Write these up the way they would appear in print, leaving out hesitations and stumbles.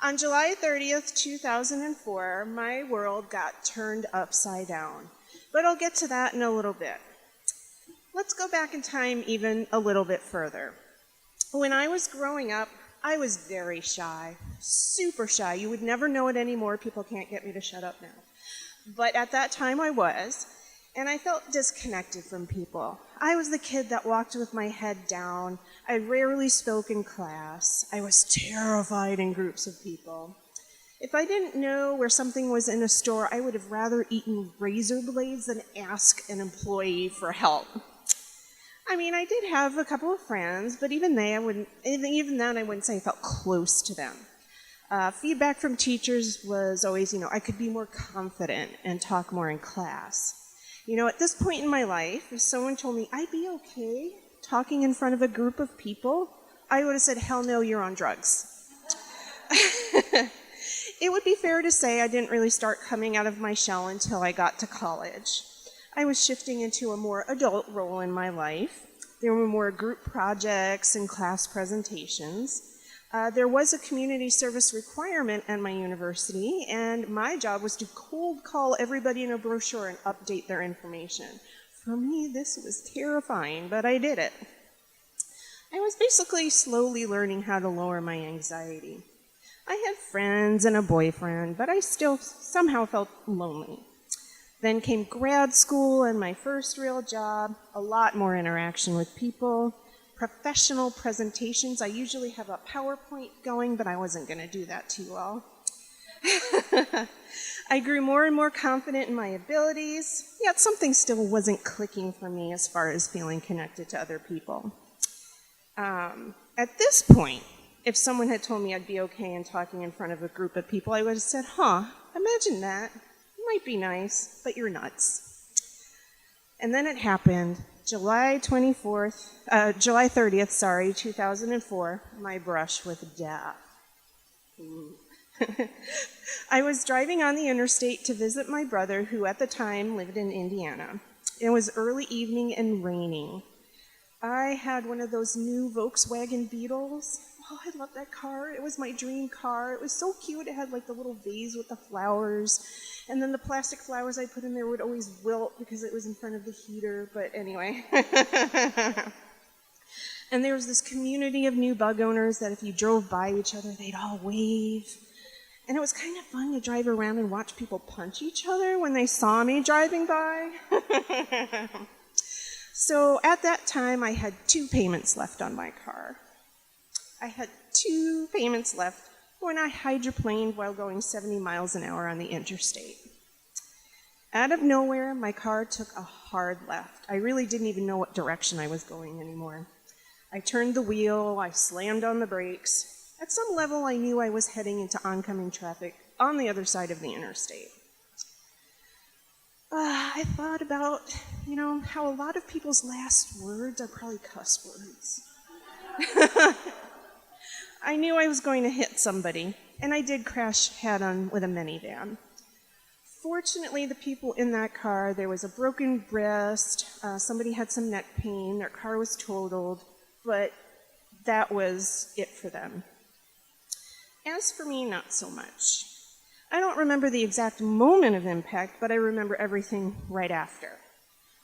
On July 30th, 2004, my world got turned upside down. But I'll get to that in a little bit. Let's go back in time even a little bit further. When I was growing up, I was very shy, super shy. You would never know it anymore. People can't get me to shut up now. But at that time I was, and I felt disconnected from people. I was the kid that walked with my head down. I rarely spoke in class. I was terrified in groups of people. If I didn't know where something was in a store, I would have rather eaten razor blades than ask an employee for help. I mean, I did have a couple of friends, but even then, I wouldn't say I felt close to them. Feedback from teachers was always, I could be more confident and talk more in class. At this point in my life, if someone told me I'd be okay talking in front of a group of people, I would have said, hell no, you're on drugs. It would be fair to say I didn't really start coming out of my shell until I got to college. I was shifting into a more adult role in my life. There were more group projects and class presentations. There was a community service requirement at my university, and my job was to cold call everybody in a brochure and update their information. For me, this was terrifying, but I did it. I was basically slowly learning how to lower my anxiety. I had friends and a boyfriend, but I still somehow felt lonely. Then came grad school and my first real job, a lot more interaction with people, professional presentations. I usually have a PowerPoint going, but I wasn't going to do that too well. I grew more and more confident in my abilities, yet something still wasn't clicking for me as far as feeling connected to other people. At this point, if someone had told me I'd be okay in talking in front of a group of people, I would have said, imagine that. Might be nice, but you're nuts. And then it happened. July 30th, 2004, my brush with death. I was driving on the interstate to visit my brother, who at the time lived in Indiana. It was early evening and raining. I had one of those new Volkswagen Beetles. Oh, I love that car. It was my dream car. It was so cute. It had like the little vase with the flowers. And then the plastic flowers I put in there would always wilt because it was in front of the heater. But anyway. And there was this community of new bug owners that if you drove by each other, they'd all wave. And it was kind of fun to drive around and watch people punch each other when they saw me driving by. So at that time, I had 2 payments left on my car. I had 2 payments left when I hydroplaned while going 70 miles an hour on the interstate. Out of nowhere, my car took a hard left. I really didn't even know what direction I was going anymore. I turned the wheel, I slammed on the brakes. At some level, I knew I was heading into oncoming traffic on the other side of the interstate. I thought about, how a lot of people's last words are probably cuss words. I knew I was going to hit somebody, and I did crash head-on with a minivan. Fortunately, the people in that car, there was a broken wrist, somebody had some neck pain, their car was totaled, but that was it for them. As for me, not so much. I don't remember the exact moment of impact, but I remember everything right after.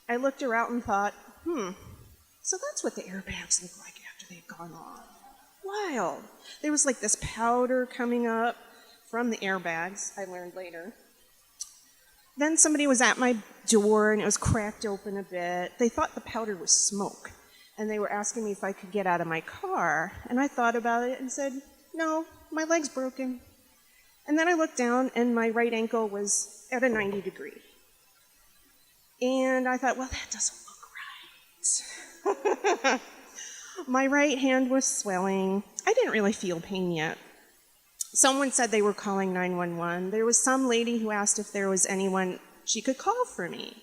I looked around and thought, so that's what the airbags look like after they've gone off. Wild. There was like this powder coming up from the airbags, I learned later. Then somebody was at my door and it was cracked open a bit. They thought the powder was smoke, and they were asking me if I could get out of my car. And I thought about it and said, no, my leg's broken. And then I looked down and my right ankle was at a 90 degree. And I thought, well, that doesn't look right. My right hand was swelling. I didn't really feel pain yet. Someone said they were calling 911. There was some lady who asked if there was anyone she could call for me.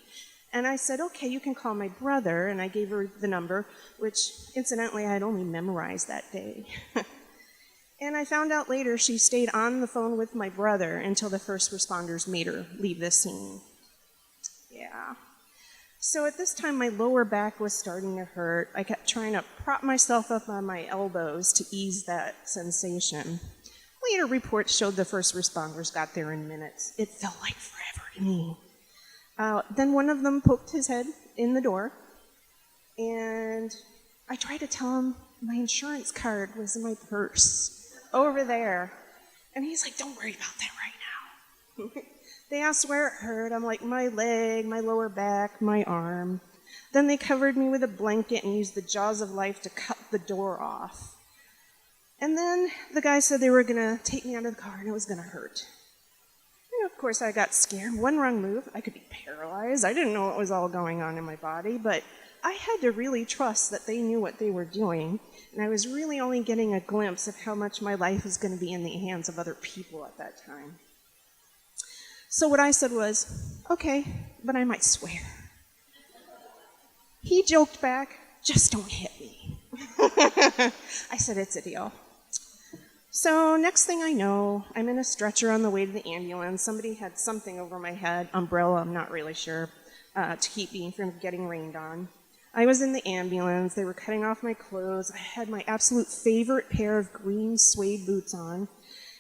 And I said, okay, you can call my brother. And I gave her the number, which incidentally I had only memorized that day. And I found out later she stayed on the phone with my brother until the first responders made her leave the scene. Yeah. So at this time, my lower back was starting to hurt. I kept trying to prop myself up on my elbows to ease that sensation. Later reports showed the first responders got there in minutes. It felt like forever to me. Then one of them poked his head in the door, and I tried to tell him my insurance card was in my purse over there. And he's like, don't worry about that right now. They asked where it hurt. I'm like, my leg, my lower back, my arm. Then they covered me with a blanket and used the jaws of life to cut the door off. And then the guy said they were going to take me out of the car and it was going to hurt. And of course, I got scared. One wrong move, I could be paralyzed. I didn't know what was all going on in my body, but I had to really trust that they knew what they were doing. And I was really only getting a glimpse of how much my life was going to be in the hands of other people at that time. So what I said was, okay, but I might swear. He joked back, just don't hit me. I said, it's a deal. So next thing I know, I'm in a stretcher on the way to the ambulance. Somebody had something over my head, umbrella, I'm not really sure, to keep me from getting rained on. I was in the ambulance. They were cutting off my clothes. I had my absolute favorite pair of green suede boots on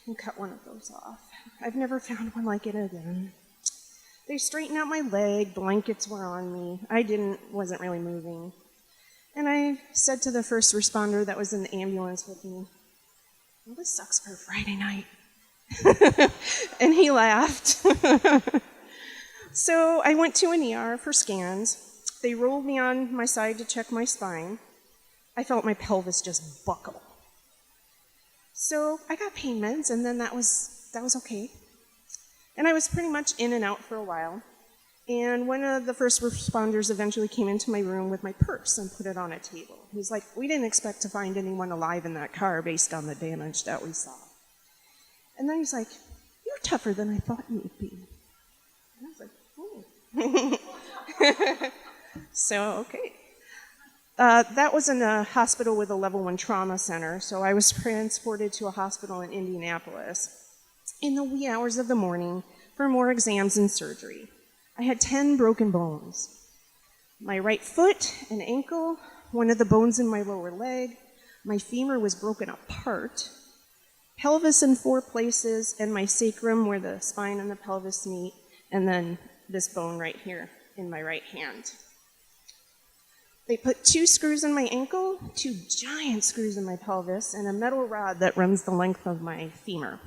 and cut one of those off. I've never found one like it again. They straightened out my leg. Blankets were on me. Wasn't really moving. And I said to the first responder that was in the ambulance with me, well, this sucks for a Friday night. And he laughed. So I went to an ER for scans. They rolled me on my side to check my spine. I felt my pelvis just buckle. So I got pain meds, and then that was okay. And I was pretty much in and out for a while. And one of the first responders eventually came into my room with my purse and put it on a table. He was like, we didn't expect to find anyone alive in that car based on the damage that we saw. And then he's like, you're tougher than I thought you would be. And I was like, oh. So, okay. That was in a hospital with a level 1 trauma center, so I was transported to a hospital in Indianapolis in the wee hours of the morning for more exams and surgery. I had 10 broken bones. My right foot and ankle, one of the bones in my lower leg, my femur was broken apart, pelvis in 4 places, and my sacrum where the spine and the pelvis meet, and then this bone right here in my right hand. They put 2 screws in my ankle, 2 giant screws in my pelvis, and a metal rod that runs the length of my femur.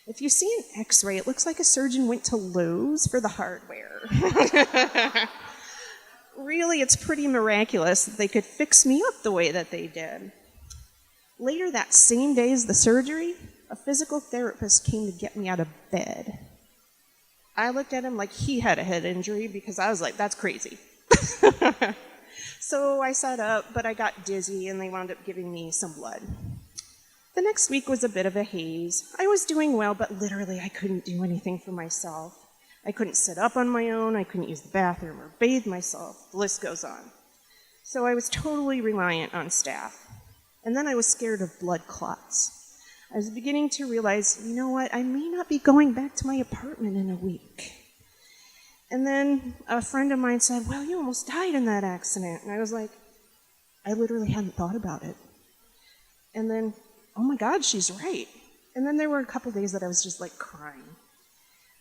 If you see an x-ray, it looks like a surgeon went to Lowe's for the hardware. Really, it's pretty miraculous that they could fix me up the way that they did. Later that same day as the surgery, a physical therapist came to get me out of bed. I looked at him like he had a head injury because I was like, that's crazy. So I sat up, but I got dizzy, and they wound up giving me some blood. The next week was a bit of a haze. I was doing well, but literally I couldn't do anything for myself. I couldn't sit up on my own. I couldn't use the bathroom or bathe myself. The list goes on. So I was totally reliant on staff. And then I was scared of blood clots. I was beginning to realize, you know what, I may not be going back to my apartment in a week. And then a friend of mine said, well, you almost died in that accident. And I was like, I literally hadn't thought about it. And then, oh my God, she's right. And then there were a couple days that I was just like crying.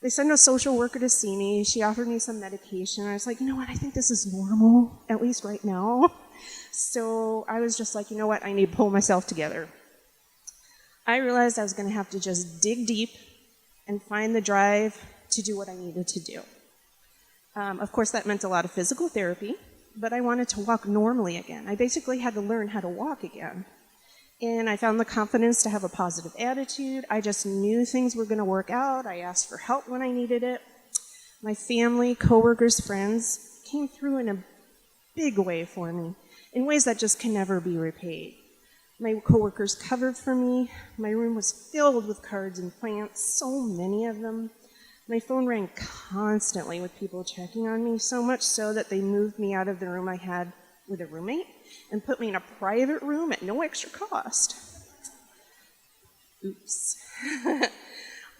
They sent a social worker to see me. She offered me some medication. I was like, you know what, I think this is normal, at least right now. So I was just like, you know what, I need to pull myself together. I realized I was going to have to just dig deep and find the drive to do what I needed to do. Of course, that meant a lot of physical therapy, but I wanted to walk normally again. I basically had to learn how to walk again. And I found the confidence to have a positive attitude. I just knew things were going to work out. I asked for help when I needed it. My family, coworkers, friends came through in a big way for me, in ways that just can never be repaid. My coworkers covered for me. My room was filled with cards and plants, so many of them. My phone rang constantly with people checking on me, so much so that they moved me out of the room I had with a roommate and put me in a private room at no extra cost. Oops.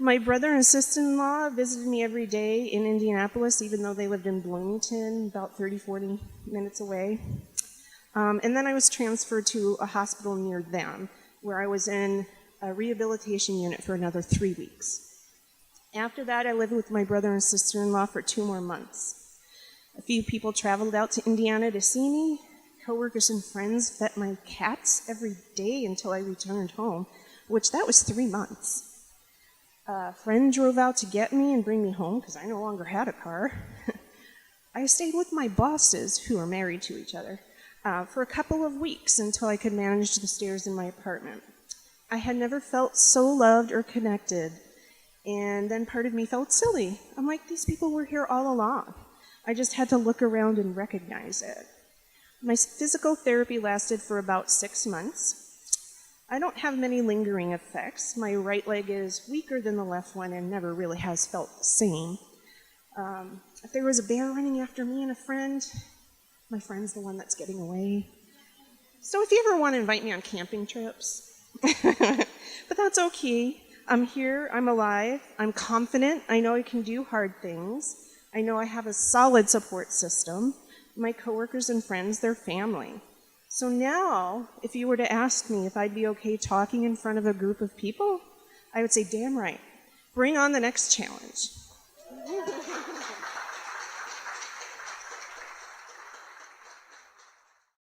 My brother and sister-in-law visited me every day in Indianapolis, even though they lived in Bloomington, about 30, 40 minutes away. And then I was transferred to a hospital near them, where I was in a rehabilitation unit for another 3 weeks. After that, I lived with my brother and sister-in-law for 2 more months. A few people traveled out to Indiana to see me. Coworkers and friends fed my cats every day until I returned home, which that was 3 months. A friend drove out to get me and bring me home because I no longer had a car. I stayed with my bosses, who are married to each other, for a couple of weeks until I could manage the stairs in my apartment. I had never felt so loved or connected, and then part of me felt silly. I'm like, these people were here all along. I just had to look around and recognize it. My physical therapy lasted for about 6 months. I don't have many lingering effects. My right leg is weaker than the left one and never really has felt the same. If there was a bear running after me and a friend, my friend's the one that's getting away. So if you ever want to invite me on camping trips, but that's okay. I'm here, I'm alive, I'm confident, I know I can do hard things. I know I have a solid support system. My coworkers and friends, they're family. So now, if you were to ask me if I'd be okay talking in front of a group of people, I would say, damn right. Bring on the next challenge.